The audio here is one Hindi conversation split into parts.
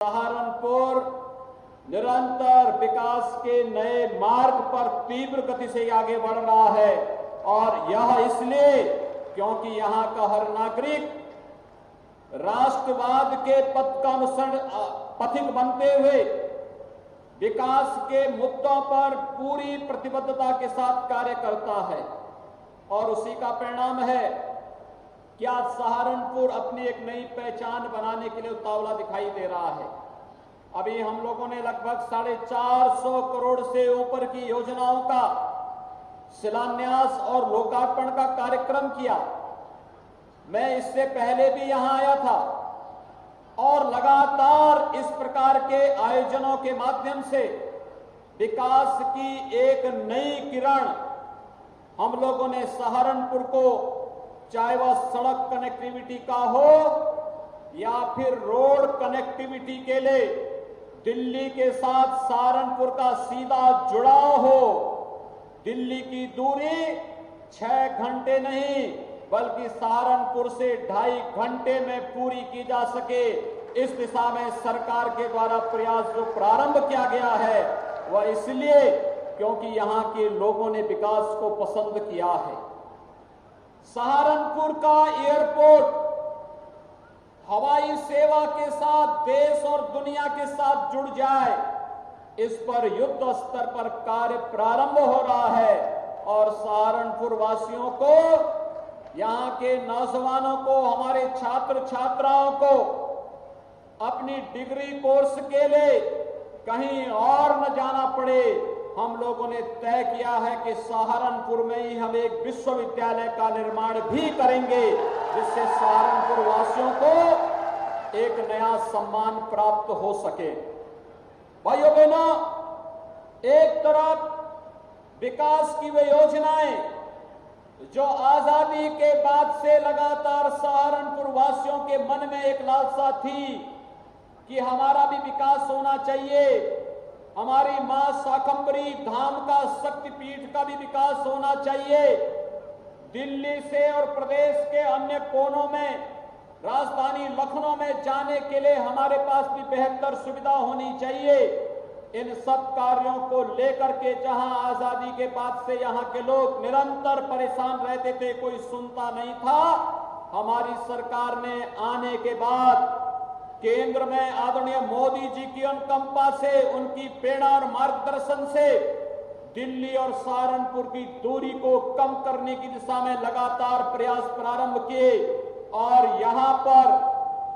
सहारनपुर निरंतर विकास के नए मार्ग पर तीव्र गति से आगे बढ़ रहा है और यह इसलिए क्योंकि यहां का हर नागरिक राष्ट्रवाद के पथ का अनुसरण पथिक बनते हुए विकास के मुद्दों पर पूरी प्रतिबद्धता के साथ कार्य करता है और उसी का परिणाम है कि आज सहारनपुर अपनी एक नई पहचान बनाने के लिए उतावला दिखाई दे रहा है। अभी हम लोगों ने लगभग 450 करोड़ से ऊपर की योजनाओं का शिलान्यास और लोकार्पण का कार्यक्रम किया। मैं इससे पहले भी यहां आया था और लगातार इस प्रकार के आयोजनों के माध्यम से विकास की एक नई किरण हम लोगों ने सहारनपुर को, चाहे वह सड़क कनेक्टिविटी का हो या फिर रोड कनेक्टिविटी के लिए दिल्ली के साथ सहारनपुर का सीधा जुड़ाव हो, दिल्ली की दूरी 6 घंटे नहीं बल्कि सहारनपुर से 2.5 घंटे में पूरी की जा सके, इस दिशा में सरकार के द्वारा प्रयास जो प्रारंभ किया गया है वह इसलिए क्योंकि यहां के लोगों ने विकास को पसंद किया है। सहारनपुर का एयरपोर्ट हवाई सेवा के साथ देश और दुनिया के साथ जुड़ जाए, इस पर युद्ध स्तर पर कार्य प्रारंभ हो रहा है और सहारनपुर वासियों को, यहां के नौजवानों को, हमारे छात्र छात्राओं को अपनी डिग्री कोर्स के लिए कहीं और न जाना पड़े। हम लोगों ने तय किया है कि सहारनपुर में ही हम एक विश्वविद्यालय का निर्माण भी करेंगे जिससे सहारनपुर वासियों को एक नया सम्मान प्राप्त हो सके। भाइयों बहनों, एक तरफ विकास की वे योजनाएं जो आजादी के बाद से लगातार सहारनपुर वासियों के मन में एक लालसा थी कि हमारा भी विकास होना चाहिए, हमारी मां शाकंभरी धाम का शक्तिपीठ का भी विकास होना चाहिए, दिल्ली से और प्रदेश के अन्य कोनों में राजधानी लखनऊ में जाने के लिए हमारे पास भी बेहतर सुविधा होनी चाहिए। इन सब कार्यों को लेकर के जहां आजादी के बाद से यहां के लोग निरंतर परेशान रहते थे, कोई सुनता नहीं था, हमारी सरकार ने आने के बाद केंद्र में आदरणीय मोदी जी की अनुकंपा से, उनकी प्रेरणा और मार्गदर्शन से दिल्ली और सहारनपुर की दूरी को कम करने की दिशा में लगातार प्रयास प्रारंभ किए और यहां पर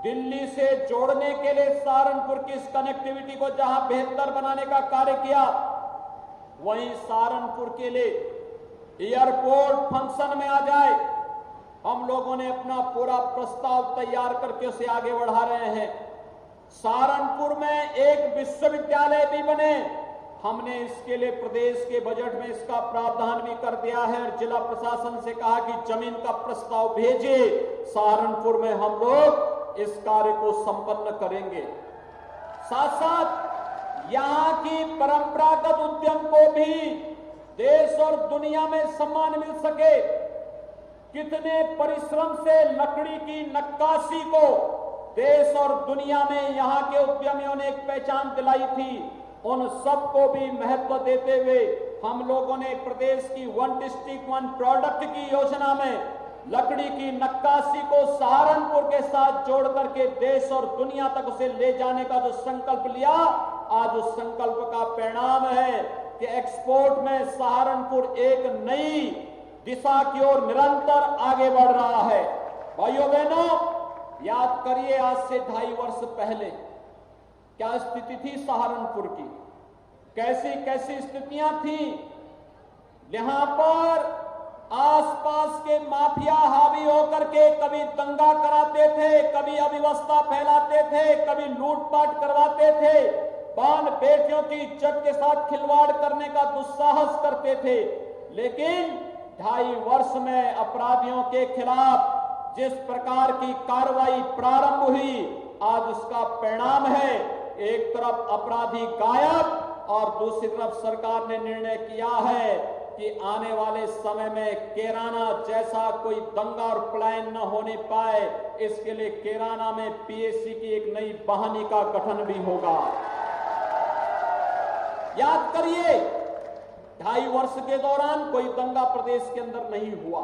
दिल्ली से जोड़ने के लिए सहारनपुर की इस कनेक्टिविटी को जहां बेहतर बनाने का कार्य किया, वहीं सहारनपुर के लिए एयरपोर्ट फंक्शन में आ जाए, हम लोगों ने अपना पूरा प्रस्ताव तैयार करके उसे आगे बढ़ा रहे हैं। सहारनपुर में एक विश्वविद्यालय भी बने, हमने इसके लिए प्रदेश के बजट में इसका प्रावधान भी कर दिया है और जिला प्रशासन से कहा कि जमीन का प्रस्ताव भेजिए, सहारनपुर में हम लोग इस कार्य को संपन्न करेंगे। साथ साथ यहां की परंपरागत उद्यम को भी देश और दुनिया में सम्मान मिल सके। कितने परिश्रम से लकड़ी की नक्काशी को देश और दुनिया में यहां के उद्यमियों ने एक पहचान दिलाई थी, उन सबको भी महत्व देते हुए हम लोगों ने प्रदेश की 1 डिस्ट्रिक्ट 1 प्रोडक्ट की योजना में लकड़ी की नक्काशी को सहारनपुर के साथ जोड़ करके देश और दुनिया तक उसे ले जाने का जो संकल्प लिया, आज उस संकल्प का परिणाम है कि एक्सपोर्ट में सहारनपुर एक नई दिशा की ओर निरंतर आगे बढ़ रहा है। भाइयों बहनों, याद करिए आज से 2.5 वर्ष पहले क्या स्थिति थी सहारनपुर की, कैसी कैसी स्थितियां थी। यहां पर आसपास के माफिया हावी होकर के कभी दंगा कराते थे, कभी अव्यवस्था फैलाते थे, कभी लूटपाट करवाते थे, बाल बेटियों की इज्जत के साथ खिलवाड़ करने का दुस्साहस करते थे। लेकिन 2.5 वर्ष में अपराधियों के खिलाफ जिस प्रकार की कार्रवाई प्रारंभ हुई, आज उसका परिणाम है एक तरफ अपराधी गायब और दूसरी तरफ सरकार ने निर्णय किया है कि आने वाले समय में कैराना जैसा कोई दंगा और पलायन न होने पाए, इसके लिए कैराना में पीएसी की एक नई वाहिनी का गठन भी होगा। याद करिए, 2.5 वर्ष के दौरान कोई दंगा प्रदेश के अंदर नहीं हुआ।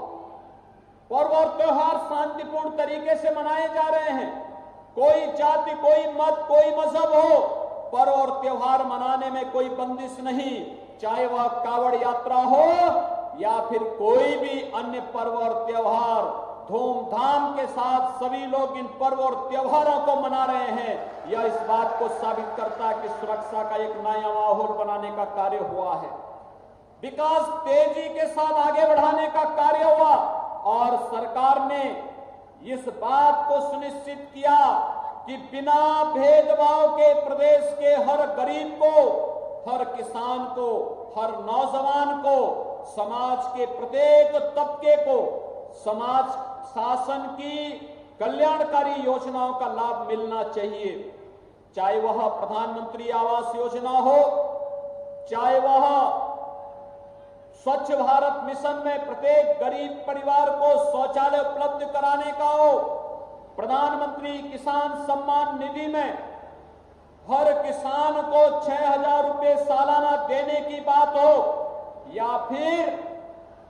पर्व और त्योहार शांतिपूर्ण तरीके से मनाए जा रहे हैं। कोई जाति, कोई मत, कोई मजहब हो, पर्व और त्योहार मनाने में कोई बंदिश नहीं, चाहे वह कावड़ यात्रा हो या फिर कोई भी अन्य पर्व और त्योहार। धूमधाम के साथ सभी लोग इन पर्व और त्योहारों को मना रहे हैं। यह इस बात को साबित करता है कि सुरक्षा का एक नया माहौल बनाने का कार्य हुआ है। विकास तेजी के साथ आगे बढ़ाने का कार्य हुआ और सरकार ने इस बात को सुनिश्चित किया कि बिना भेदभाव के प्रदेश के हर गरीब को, हर किसान को, हर नौजवान को, समाज के प्रत्येक तबके को समाज शासन की कल्याणकारी योजनाओं का लाभ मिलना चाहिए। चाहे वह प्रधानमंत्री आवास योजना हो, चाहे वह स्वच्छ भारत मिशन में प्रत्येक गरीब परिवार को शौचालय उपलब्ध कराने का हो, प्रधानमंत्री किसान सम्मान निधि में हर किसान को 6,000 रुपए सालाना देने की बात हो, या फिर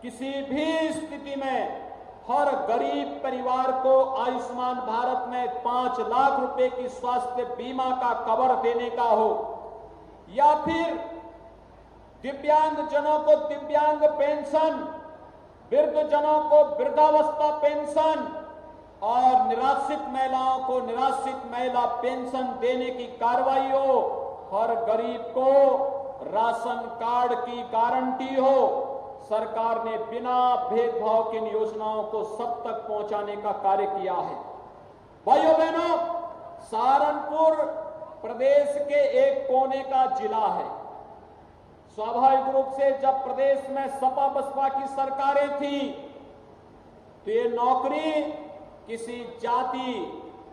किसी भी स्थिति में हर गरीब परिवार को आयुष्मान भारत में 5 लाख रुपए की स्वास्थ्य बीमा का कवर देने का हो, या फिर दिव्यांग जनों को दिव्यांग पेंशन, वृद्ध जनों को वृद्धावस्था पेंशन और निराश्रित महिलाओं को निराश्रित महिला पेंशन देने की कार्रवाई हो, हर गरीब को राशन कार्ड की गारंटी हो। सरकार ने बिना भेदभाव की इन योजनाओं को सब तक पहुंचाने का कार्य किया है। भाइयों बहनों, सहारनपुर प्रदेश के एक कोने का जिला है। स्वाभाविक रूप से जब प्रदेश में सपा बसपा की सरकारें थी तो ये नौकरी किसी जाति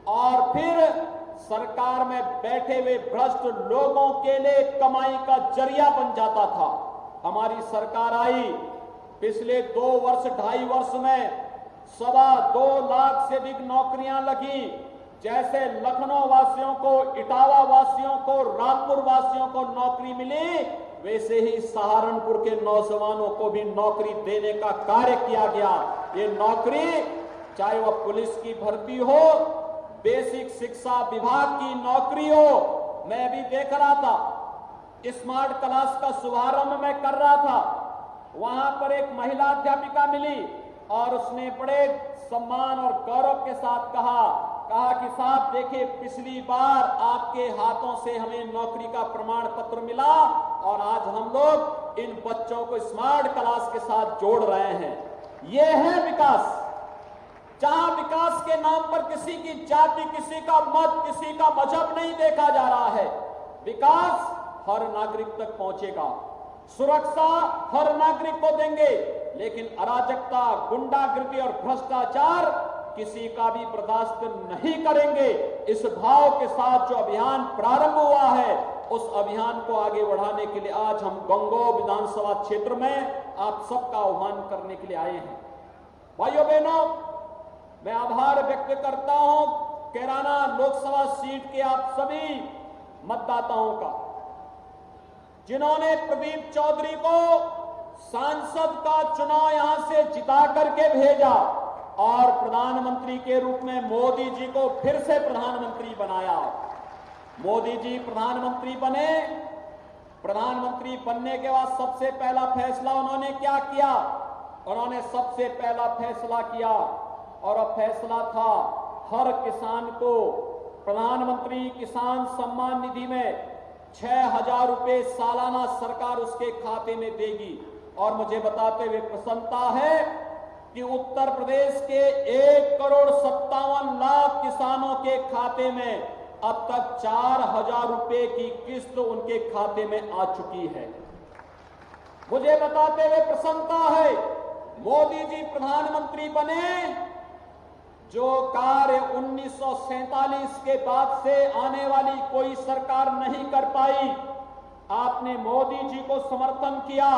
और फिर सरकार में बैठे हुए भ्रष्ट लोगों के लिए कमाई का जरिया बन जाता था। हमारी सरकार आई, पिछले 2 वर्ष 2.5 वर्ष में 2.25 लाख से अधिक नौकरियां लगी। जैसे लखनऊ वासियों को, इटावा वासियों को, रामपुर वासियों को नौकरी मिली, वैसे ही सहारनपुर के नौजवानों को भी नौकरी देने का कार्य किया गया। ये नौकरी चाहे वह पुलिस की भर्ती हो, बेसिक शिक्षा विभाग की नौकरी हो। मैं भी देख रहा था, स्मार्ट क्लास का शुभारंभ मैं कर रहा था, वहां पर एक महिला अध्यापिका मिली और उसने बड़े सम्मान और गौरव के साथ कहा कि साहब देखिए, पिछली बार आपके हाथों से हमें नौकरी का प्रमाण पत्र मिला और आज हम लोग इन बच्चों को स्मार्ट क्लास के साथ जोड़ रहे हैं। यह है विकास, जहां विकास के नाम पर किसी की जाति, किसी का मत, किसी का मजहब नहीं देखा जा रहा है। विकास हर नागरिक तक पहुंचेगा, सुरक्षा हर नागरिक को देंगे, लेकिन अराजकता, गुंडागिर्दी और भ्रष्टाचार किसी का भी बर्दाश्त नहीं करेंगे। इस भाव के साथ जो अभियान प्रारंभ हुआ है, उस अभियान को आगे बढ़ाने के लिए आज हम गंगोह विधानसभा क्षेत्र में आप सबका आह्वान करने के लिए आए हैं। भाइयों बहनों, मैं आभार व्यक्त करता हूं कैराना लोकसभा सीट के आप सभी मतदाताओं का, जिन्होंने प्रदीप चौधरी को सांसद का चुनाव यहां से जिता करके भेजा और प्रधानमंत्री के रूप में मोदी जी को फिर से प्रधानमंत्री बनाया। मोदी जी प्रधानमंत्री बने, प्रधानमंत्री बनने के बाद सबसे पहला फैसला उन्होंने क्या किया? उन्होंने सबसे पहला फैसला किया और वह फैसला था हर किसान को प्रधानमंत्री किसान सम्मान निधि में 6,000 रुपए सालाना सरकार उसके खाते में देगी। और मुझे बताते हुए प्रसन्नता है कि उत्तर प्रदेश के 1,57,00,000 किसानों के खाते में अब तक 4,000 रुपए की किस्त उनके खाते में आ चुकी है। मुझे बताते हुए प्रसन्नता है, मोदी जी प्रधानमंत्री बने, जो कार्य 1947 के बाद से आने वाली कोई सरकार नहीं कर पाई, आपने मोदी जी को समर्थन किया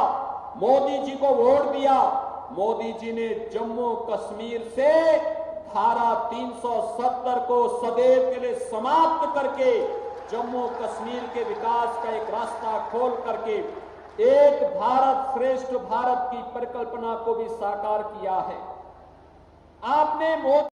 मोदी जी को वोट दिया, मोदी जी ने जम्मू कश्मीर से धारा 370 को सदैव के लिए समाप्त करके जम्मू कश्मीर के विकास का एक रास्ता खोल करके एक भारत श्रेष्ठ भारत की परिकल्पना को भी साकार किया है। आपने मोदी